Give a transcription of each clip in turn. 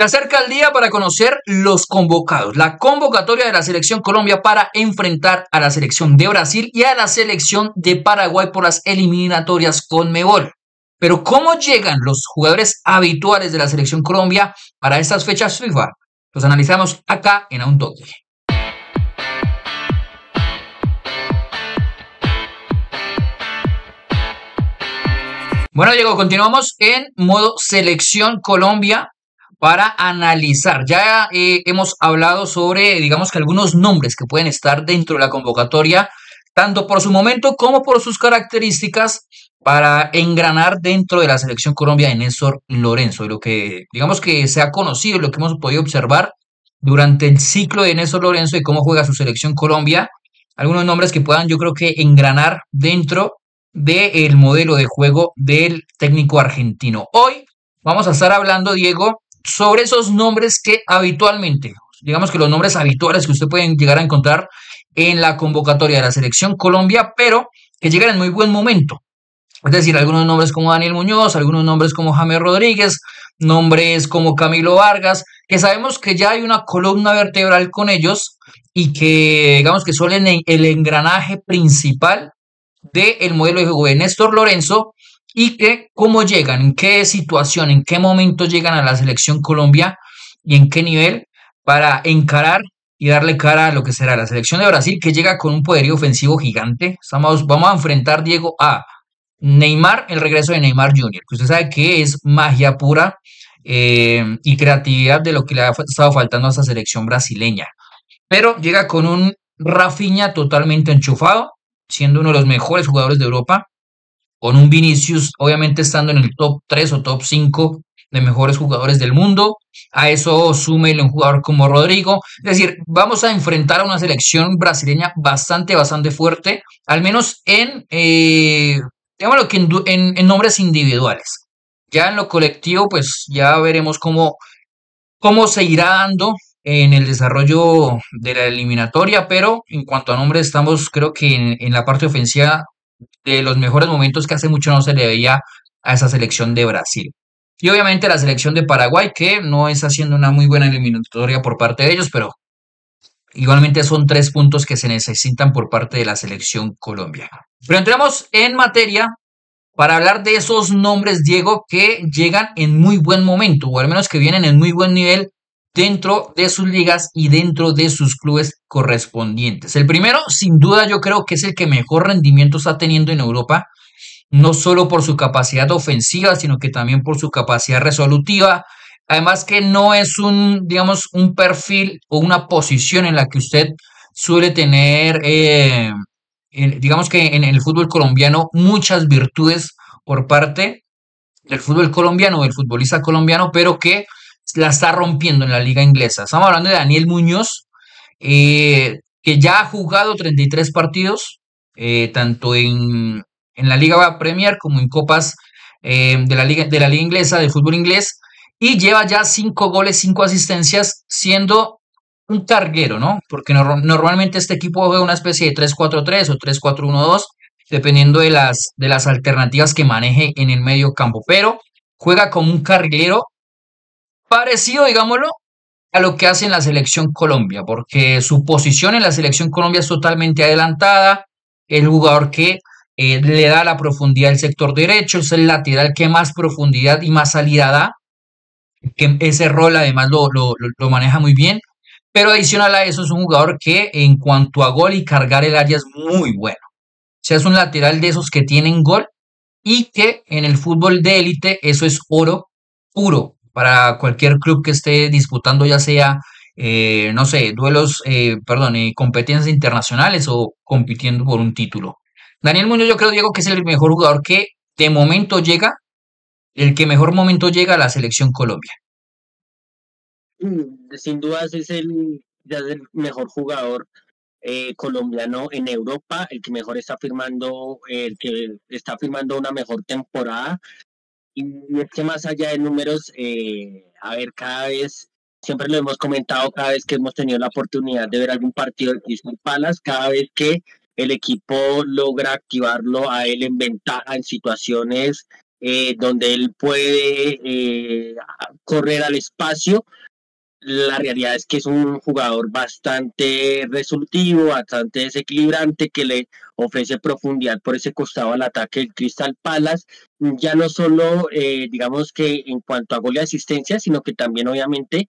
Se acerca el día para conocer los convocados, la convocatoria de la selección Colombia para enfrentar a la selección de Brasil y a la selección de Paraguay por las eliminatorias Conmebol. Pero ¿cómo llegan los jugadores habituales de la selección Colombia para estas fechas FIFA? Los analizamos acá en A Un Toque. Bueno, Diego, continuamos en modo selección Colombia para analizar. Ya hemos hablado sobre, digamos que algunos nombres que pueden estar dentro de la convocatoria, tanto por su momento como por sus características, para engranar dentro de la selección Colombia de Néstor Lorenzo. Y lo que, digamos que se ha conocido, lo que hemos podido observar durante el ciclo de Néstor Lorenzo y cómo juega su selección Colombia, algunos nombres que puedan, yo creo que engranar dentro del modelo de juego del técnico argentino. Hoy vamos a estar hablando, Diego, sobre esos nombres que habitualmente, digamos que los nombres habituales que usted pueden llegar a encontrar en la convocatoria de la selección Colombia, pero que llegan en muy buen momento. Es decir, algunos nombres como Daniel Muñoz, algunos nombres como James Rodríguez, nombres como Camilo Vargas, que sabemos que ya hay una columna vertebral con ellos y que, digamos que son el engranaje principal del modelo de juego de Néstor Lorenzo y que cómo llegan, en qué situación, en qué momento llegan a la selección Colombia y en qué nivel para encarar y darle cara a lo que será la selección de Brasil, que llega con un poderío ofensivo gigante. Vamos a enfrentar, Diego, a Neymar, el regreso de Neymar Jr., que usted sabe que es magia pura y creatividad de lo que le ha estado faltando a esa selección brasileña. Pero llega con un Rafinha totalmente enchufado, siendo uno de los mejores jugadores de Europa, con un Vinicius obviamente estando en el top 3 o top 5 de mejores jugadores del mundo. A eso súmele un jugador como Rodrigo. Es decir, vamos a enfrentar a una selección brasileña bastante fuerte, al menos digámoslo que en nombres individuales. Ya en lo colectivo, pues ya veremos cómo se irá dando en el desarrollo de la eliminatoria, pero en cuanto a nombres estamos creo que en la parte ofensiva de los mejores momentos que hace mucho no se le veía a esa selección de Brasil. Y obviamente la selección de Paraguay, que no es haciendo una muy buena eliminatoria por parte de ellos, pero igualmente son 3 puntos que se necesitan por parte de la selección Colombia. Pero entramos en materia para hablar de esos nombres, Diego, que llegan en muy buen momento, o al menos que vienen en muy buen nivel dentro de sus ligas y dentro de sus clubes correspondientes. El primero, sin duda, yo creo que es el que mejor rendimiento está teniendo en Europa, no solo por su capacidad ofensiva, sino que también por su capacidad resolutiva. Además que no es digamos, un perfil o una posición en la que usted suele tener, digamos que en el fútbol colombiano, muchas virtudes por parte del fútbol colombiano, del futbolista colombiano, pero que la está rompiendo en la liga inglesa. Estamos hablando de Daniel Muñoz, que ya ha jugado 33 partidos, tanto en la Liga Premier como en copas de la liga inglesa, del fútbol inglés, y lleva ya 5 goles, 5 asistencias, siendo un carguero, ¿no? Porque normalmente este equipo juega una especie de 3-4-3 o 3-4-1-2, dependiendo de las alternativas que maneje en el medio campo, pero juega como un carguero parecido, digámoslo, a lo que hace en la selección Colombia, porque su posición en la selección Colombia es totalmente adelantada, el jugador que le da la profundidad al sector derecho, es el lateral que más profundidad y más salida da, que ese rol además lo maneja muy bien, pero adicional a eso es un jugador que en cuanto a gol y cargar el área es muy bueno. O sea, es un lateral de esos que tienen gol y que en el fútbol de élite eso es oro puro para cualquier club que esté disputando, ya sea, no sé, competencias internacionales o compitiendo por un título. Daniel Muñoz, yo creo, Diego, que es el mejor jugador que de momento llega, el que mejor momento llega a la selección Colombia. Sin dudas ya es el mejor jugador colombiano en Europa, el que mejor está firmando, el que está firmando una mejor temporada. Y es que más allá de números, a ver, cada vez, siempre lo hemos comentado, cada vez que hemos tenido la oportunidad de ver algún partido del Crystal Palace, cada vez que el equipo logra activarlo a él en ventaja, en situaciones donde él puede correr al espacio. La realidad es que es un jugador bastante resolutivo, bastante desequilibrante, que le ofrece profundidad por ese costado al ataque del Crystal Palace. Ya no solo, digamos que en cuanto a gol y asistencia, sino que también obviamente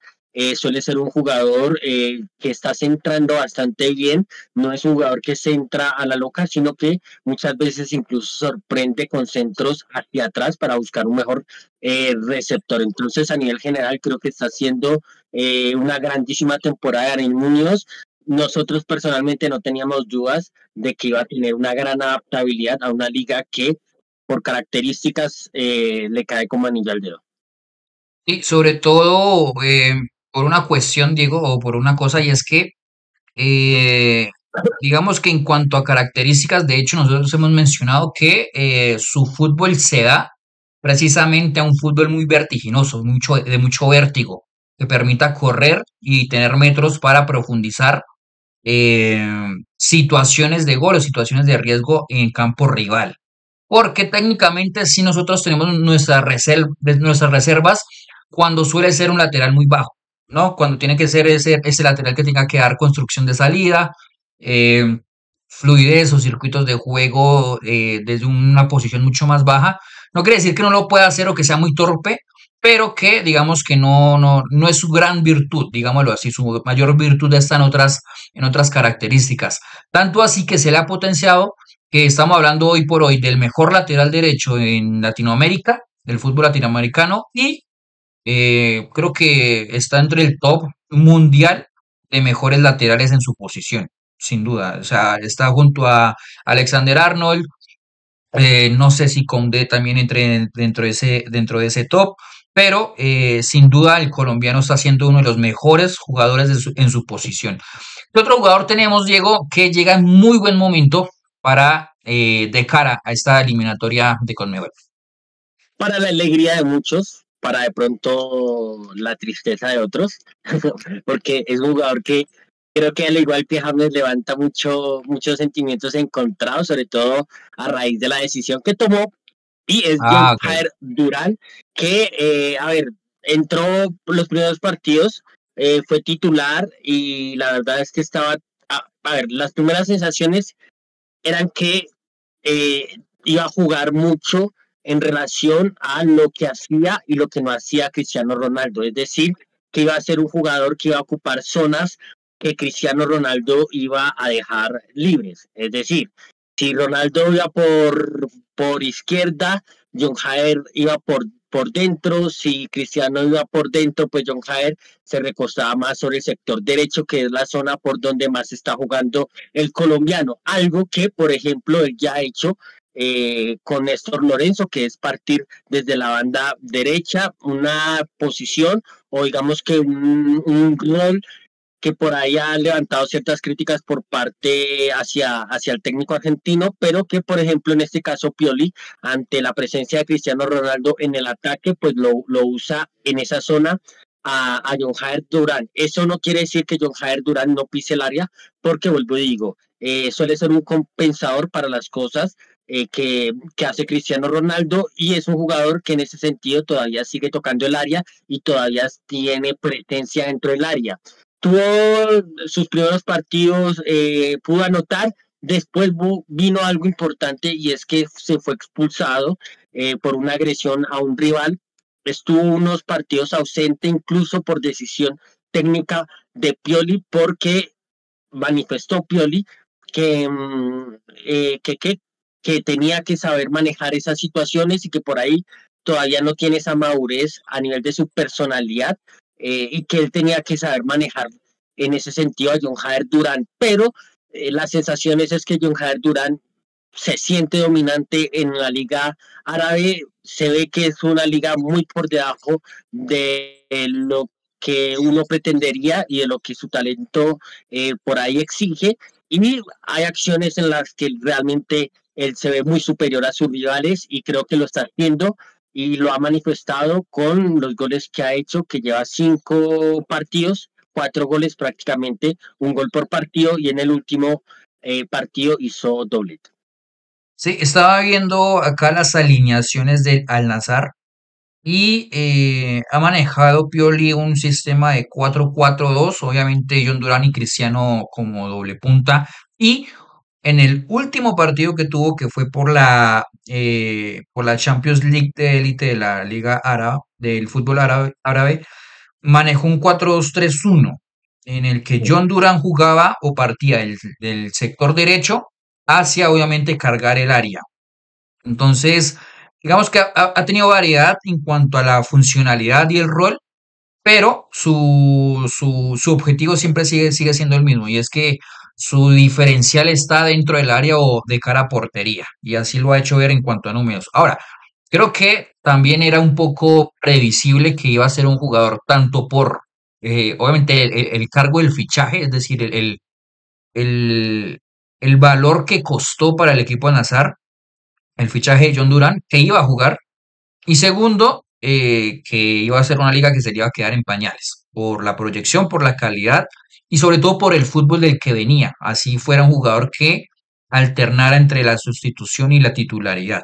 suele ser un jugador que está centrando bastante bien. No es un jugador que centra a la loca, sino que muchas veces incluso sorprende con centros hacia atrás para buscar un mejor receptor. Entonces, a nivel general, creo que está haciendo una grandísima temporada de Aaron Muñoz. Nosotros personalmente no teníamos dudas de que iba a tener una gran adaptabilidad a una liga que por características le cae como anillo al dedo. Y sobre todo por una cuestión, Diego, o por una cosa, y es que eh, digamos que en cuanto a características, de hecho, nosotros hemos mencionado que su fútbol se da precisamente a un fútbol muy vertiginoso, de mucho vértigo, que permita correr y tener metros para profundizar eh, situaciones de gol o situaciones de riesgo en campo rival. Porque técnicamente si nosotros tenemos nuestras reservas cuando suele ser un lateral muy bajo, ¿no? Cuando tiene que ser ese lateral que tenga que dar construcción de salida, eh, fluidez o circuitos de juego desde una posición mucho más baja. No quiere decir que no lo pueda hacer o que sea muy torpe, pero que digamos que no es su gran virtud, digámoslo así, su mayor virtud está en otras características. Tanto así que se le ha potenciado que estamos hablando hoy por hoy del mejor lateral derecho en Latinoamérica, del fútbol latinoamericano, y creo que está entre el top mundial de mejores laterales en su posición, sin duda. O sea, está junto a Alexander Arnold, no sé si Condé también entre dentro de ese top, pero sin duda el colombiano está siendo uno de los mejores jugadores en su posición. ¿Qué otro jugador tenemos, Diego, que llega en muy buen momento para de cara a esta eliminatoria de Conmebol? Para la alegría de muchos, para de pronto la tristeza de otros, porque es un jugador que creo que al igual que James levanta muchos sentimientos encontrados, sobre todo a raíz de la decisión que tomó, y es John Ah, ok. Jair Durán, que, a ver, entró los primeros partidos, fue titular y la verdad es que estaba, a ver, las primeras sensaciones eran que iba a jugar mucho en relación a lo que hacía y lo que no hacía Cristiano Ronaldo. Es decir, que iba a ser un jugador que iba a ocupar zonas que Cristiano Ronaldo iba a dejar libres. Es decir, si Ronaldo iba por izquierda, John Jair iba por dentro, si Cristiano iba por dentro, pues John Jair se recostaba más sobre el sector derecho, que es la zona por donde más está jugando el colombiano, algo que, por ejemplo, él ya ha hecho con Néstor Lorenzo, que es partir desde la banda derecha, una posición o digamos que un rol que por ahí ha levantado ciertas críticas por parte hacia el técnico argentino, pero que, por ejemplo, en este caso Pioli, ante la presencia de Cristiano Ronaldo en el ataque, pues lo usa en esa zona a John Jair Durán. Eso no quiere decir que John Jair Durán no pise el área, porque vuelvo y digo, suele ser un compensador para las cosas que hace Cristiano Ronaldo y es un jugador que en ese sentido todavía sigue tocando el área y todavía tiene presencia dentro del área. Tuvo sus primeros partidos, pudo anotar, después vino algo importante y es que se fue expulsado por una agresión a un rival, estuvo unos partidos ausente incluso por decisión técnica de Pioli porque manifestó Pioli que, que tenía que saber manejar esas situaciones y que por ahí todavía no tiene esa madurez a nivel de su personalidad y que él tenía que saber manejar en ese sentido a John Jair Durán, pero las sensaciones es que John Jair Durán se siente dominante en la liga árabe, se ve que es una liga muy por debajo de lo que uno pretendería y de lo que su talento por ahí exige, y hay acciones en las que realmente él se ve muy superior a sus rivales y creo que lo está haciendo y lo ha manifestado con los goles que ha hecho, que lleva 5 partidos, 4 goles prácticamente, un gol por partido y en el último partido hizo doblete. Sí, estaba viendo acá las alineaciones del Al-Nassr y ha manejado Pioli un sistema de 4-4-2, obviamente John Durán y Cristiano como doble punta. Y en el último partido que tuvo, que fue por la Champions League de élite de la Liga Árabe, del fútbol árabe, manejó un 4-2-3-1 en el que John Durán jugaba o partía del sector derecho hacia, obviamente, cargar el área. Entonces, digamos que ha tenido variedad en cuanto a la funcionalidad y el rol, pero su objetivo siempre sigue siendo el mismo, y es que su diferencial está dentro del área o de cara a portería, y así lo ha hecho ver en cuanto a números. Ahora, creo que también era un poco previsible que iba a ser un jugador tanto por, obviamente, el cargo del fichaje, es decir, el, el valor que costó para el equipo de Nazar el fichaje de John Durán, que iba a jugar, y segundo, que iba a ser una liga que se le iba a quedar en pañales, por la proyección, por la calidad y sobre todo por el fútbol del que venía. Así fuera un jugador que alternara entre la sustitución y la titularidad.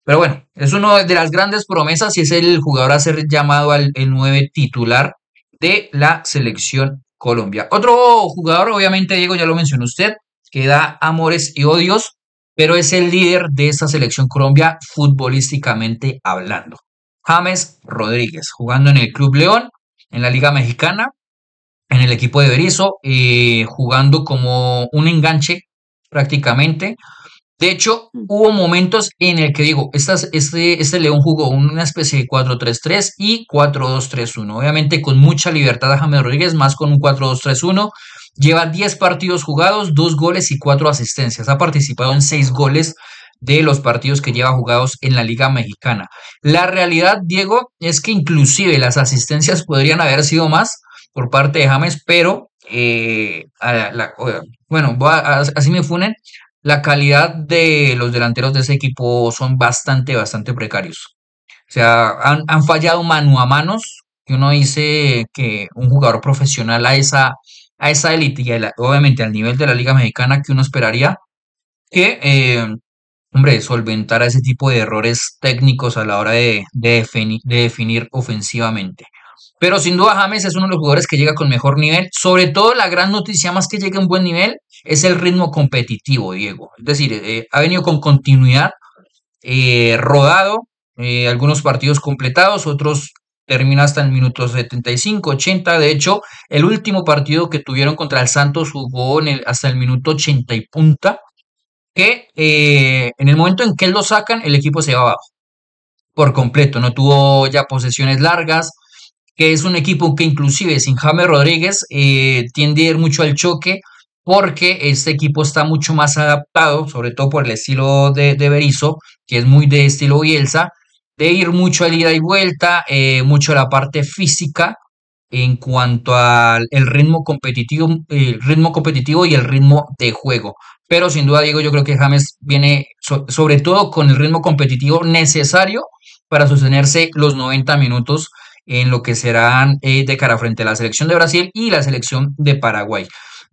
Pero bueno, es una de las grandes promesas y es el jugador a ser llamado el 9 titular de la selección Colombia. Otro jugador, obviamente, Diego, ya lo mencionó usted, que da amores y odios, pero es el líder de esta selección Colombia futbolísticamente hablando. James Rodríguez, jugando en el Club León, en la Liga Mexicana, en el equipo de Berizzo, jugando como un enganche prácticamente. De hecho, hubo momentos en el que digo, este León jugó una especie de 4-3-3 y 4-2-3-1. Obviamente con mucha libertad a James Rodríguez, más con un 4-2-3-1. Lleva 10 partidos jugados, 2 goles y 4 asistencias. Ha participado en 6 goles de los partidos que lleva jugados en la Liga Mexicana. La realidad, Diego, es que inclusive las asistencias podrían haber sido más por parte de James, pero bueno, así me funen, la calidad de los delanteros de ese equipo son bastante precarios. O sea, han fallado mano a manos, que uno dice que un jugador profesional a esa élite y obviamente al nivel de la Liga Mexicana que uno esperaría que, hombre, solventara ese tipo de errores técnicos a la hora de definir ofensivamente. Pero sin duda James es uno de los jugadores que llega con mejor nivel. Sobre todo la gran noticia, más que llegue a un buen nivel, es el ritmo competitivo, Diego. Es decir, ha venido con continuidad, rodado, algunos partidos completados, otros termina hasta el minuto 75, 80. De hecho, el último partido que tuvieron contra el Santos jugó hasta el minuto 80 y punta, que en el momento en que él lo sacan, el equipo se va abajo por completo. No tuvo ya posesiones largas, que es un equipo que inclusive sin James Rodríguez tiende a ir mucho al choque porque este equipo está mucho más adaptado, sobre todo por el estilo de Berizzo, que es muy de estilo Bielsa, de ir mucho al ida y vuelta, mucho a la parte física en cuanto al el ritmo competitivo y el ritmo de juego. Pero sin duda, Diego, yo creo que James viene sobre todo con el ritmo competitivo necesario para sostenerse los 90 minutos en lo que serán de cara frente a la selección de Brasil y la selección de Paraguay.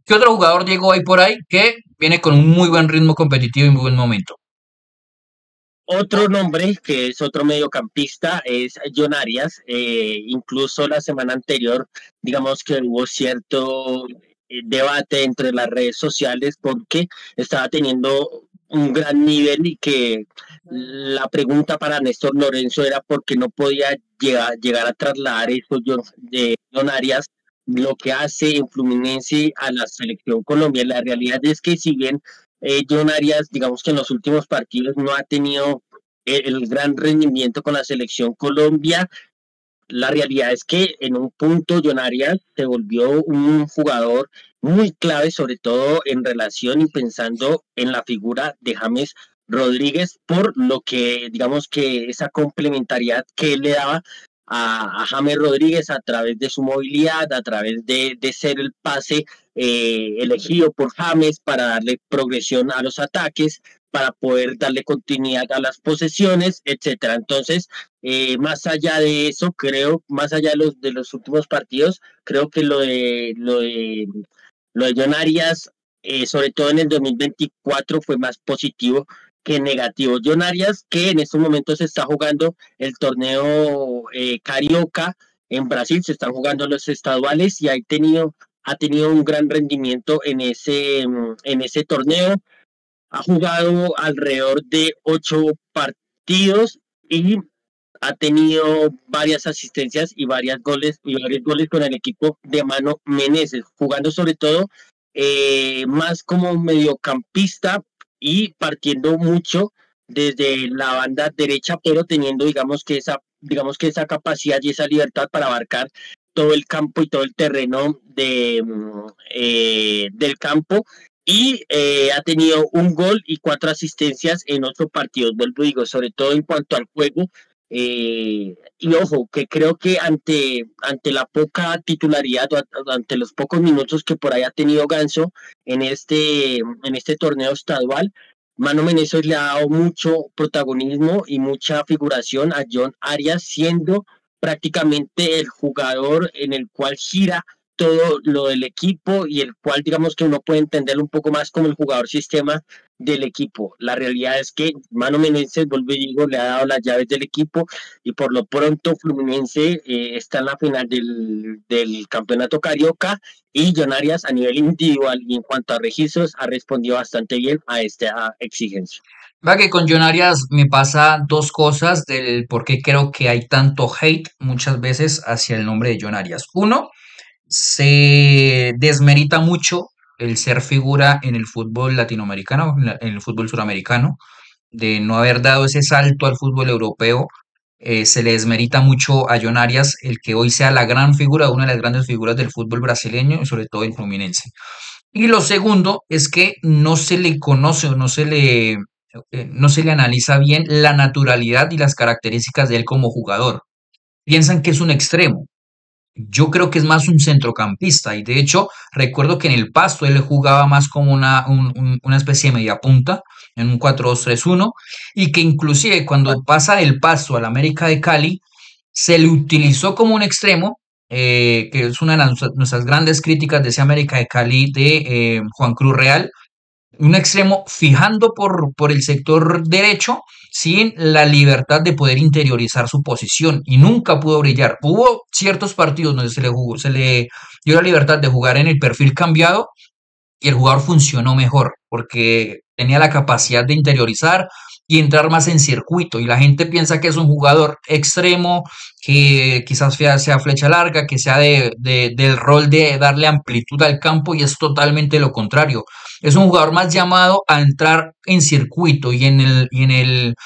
¿Qué otro jugador llegó ahí por ahí que viene con un muy buen ritmo competitivo y muy buen momento? Otro nombre que es otro mediocampista es John Arias. Incluso la semana anterior, digamos que hubo cierto debate entre las redes sociales porque estaba teniendo un gran nivel y que la pregunta para Néstor Lorenzo era por qué no podía llegar a trasladar eso de John Arias, lo que hace en Fluminense a la selección Colombia. La realidad es que si bien John Arias, digamos que en los últimos partidos no ha tenido el gran rendimiento con la selección Colombia. La realidad es que en un punto John Arias se volvió un jugador muy clave, sobre todo en relación y pensando en la figura de James Rodríguez, por lo que digamos que esa complementariedad que él le daba a James Rodríguez a través de su movilidad, a través de ser el pase elegido por James para darle progresión a los ataques, para poder darle continuidad a las posesiones, etcétera. Entonces, más allá de eso, creo, más allá de los últimos partidos, creo que lo de John Arias, sobre todo en el 2024, fue más positivo que negativo. John Arias, que en estos momentos se está jugando el torneo Carioca en Brasil, se están jugando los estaduales y ha tenido un gran rendimiento en ese torneo. Ha jugado alrededor de 8 partidos y ha tenido varias asistencias y varios goles con el equipo de Mano Menezes, jugando sobre todo más como mediocampista y partiendo mucho desde la banda derecha, pero teniendo digamos que esa capacidad y esa libertad para abarcar todo el campo y todo el terreno del campo y ha tenido un gol y 4 asistencias en 8 partidos, vuelvo digo, sobre todo en cuanto al juego. Y ojo, que creo que ante la poca titularidad o ante los pocos minutos que por ahí ha tenido Ganso en este torneo estadual, Mano Menezes le ha dado mucho protagonismo y mucha figuración a John Arias, siendo prácticamente el jugador en el cual gira todo lo del equipo y el cual digamos que uno puede entenderlo un poco más como el jugador sistema del equipo. La realidad es que Mano Menezes, vuelvo y digo, le ha dado las llaves del equipo y por lo pronto Fluminense está en la final del campeonato Carioca y John Arias a nivel individual y en cuanto a registros ha respondido bastante bien a esta exigencia. Va que con John Arias me pasa dos cosas del por qué creo que hay tanto hate muchas veces hacia el nombre de John Arias. Uno, se desmerita mucho el ser figura en el fútbol latinoamericano, en el fútbol suramericano, de no haber dado ese salto al fútbol europeo. Se le desmerita mucho a John Arias el que hoy sea la gran figura, una de las grandes figuras del fútbol brasileño y sobre todo el Fluminense. Y lo segundo es que no se le conoce o no se le analiza bien la naturalidad y las características de él como jugador. Piensan que es un extremo. Yo creo que es más un centrocampista y de hecho recuerdo que en el Pasto él jugaba más como una especie de media punta en un 4-2-3-1 y que inclusive cuando pasa del Pasto al América de Cali se le utilizó como un extremo, que es una de nuestras grandes críticas de ese América de Cali de Juan Cruz Real, un extremo fijando por el sector derecho sin la libertad de poder interiorizar su posición y nunca pudo brillar. Hubo ciertos partidos donde se le dio la libertad de jugar en el perfil cambiado y el jugador funcionó mejor porque tenía la capacidad de interiorizar y entrar más en circuito. Y la gente piensa que es un jugador extremo, que quizás sea flecha larga, que sea del rol de darle amplitud al campo y es totalmente lo contrario. Es un jugador más llamado a entrar en circuito y en el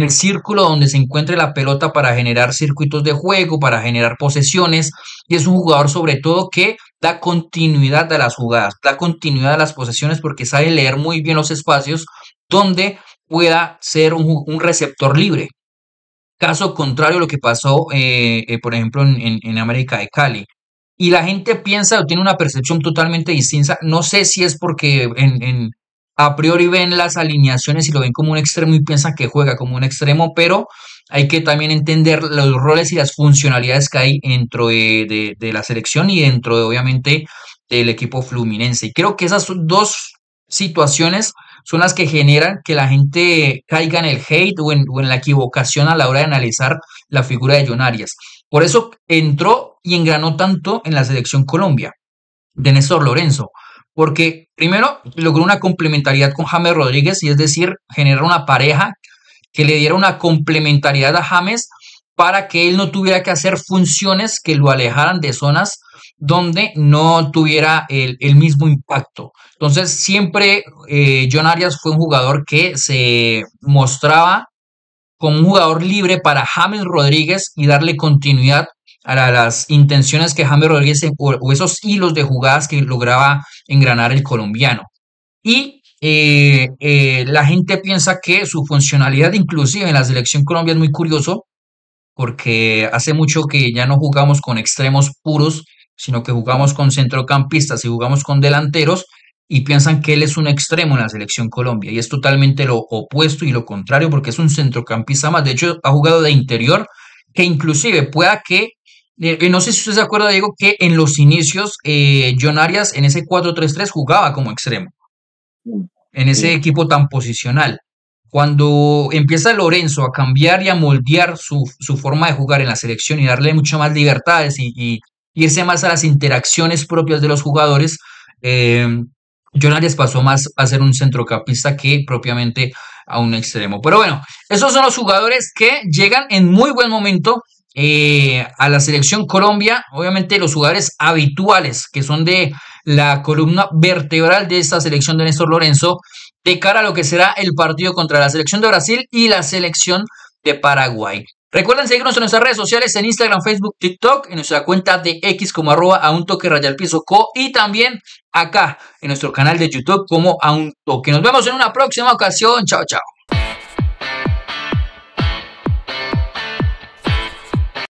círculo donde se encuentre la pelota para generar circuitos de juego, para generar posesiones, y es un jugador sobre todo que da continuidad a las jugadas, da continuidad a las posesiones porque sabe leer muy bien los espacios donde pueda ser un receptor libre. Caso contrario a lo que pasó, por ejemplo, en América de Cali. Y la gente piensa o tiene una percepción totalmente distinta. No sé si es porque a priori ven las alineaciones y lo ven como un extremo y piensan que juega como un extremo, pero hay que también entender los roles y las funcionalidades que hay dentro de la selección y dentro de, obviamente, del equipo fluminense. Y creo que esas son dos situaciones son las que generan que la gente caiga en el hate o en la equivocación a la hora de analizar la figura de John Arias. Por eso entró y engranó tanto en la selección Colombia de Néstor Lorenzo, porque primero logró una complementariedad con James Rodríguez y es decir, generar una pareja que le diera una complementariedad a James para que él no tuviera que hacer funciones que lo alejaran de zonas donde no tuviera el mismo impacto. Entonces siempre John Arias fue un jugador que se mostraba como un jugador libre para James Rodríguez y darle continuidad a las intenciones que James Rodríguez o esos hilos de jugadas que lograba engranar el colombiano. Y la gente piensa que su funcionalidad inclusive en la selección Colombia es muy curioso porque hace mucho que ya no jugamos con extremos puros, sino que jugamos con centrocampistas y jugamos con delanteros y piensan que él es un extremo en la selección Colombia y es totalmente lo opuesto y lo contrario porque es un centrocampista más. De hecho, ha jugado de interior que inclusive pueda que, no sé si usted se acuerda, Diego, que en los inicios John Arias en ese 4-3-3 jugaba como extremo, en ese Sí. equipo tan posicional. cuando empieza Lorenzo a cambiar y a moldear su forma de jugar en la selección y darle mucho más libertades y irse más a las interacciones propias de los jugadores, eh, John Arias pasó más a ser un centrocampista que propiamente a un extremo. Pero bueno, esos son los jugadores que llegan en muy buen momento a la selección Colombia. Obviamente los jugadores habituales que son de la columna vertebral de esta selección de Néstor Lorenzo de cara a lo que será el partido contra la selección de Brasil y la selección de Paraguay. Recuerden seguirnos en nuestras redes sociales en Instagram, Facebook, TikTok, en nuestra cuenta de X como @untoque_co y también acá en nuestro canal de YouTube como a un toque. Nos vemos en una próxima ocasión. Chao, chao.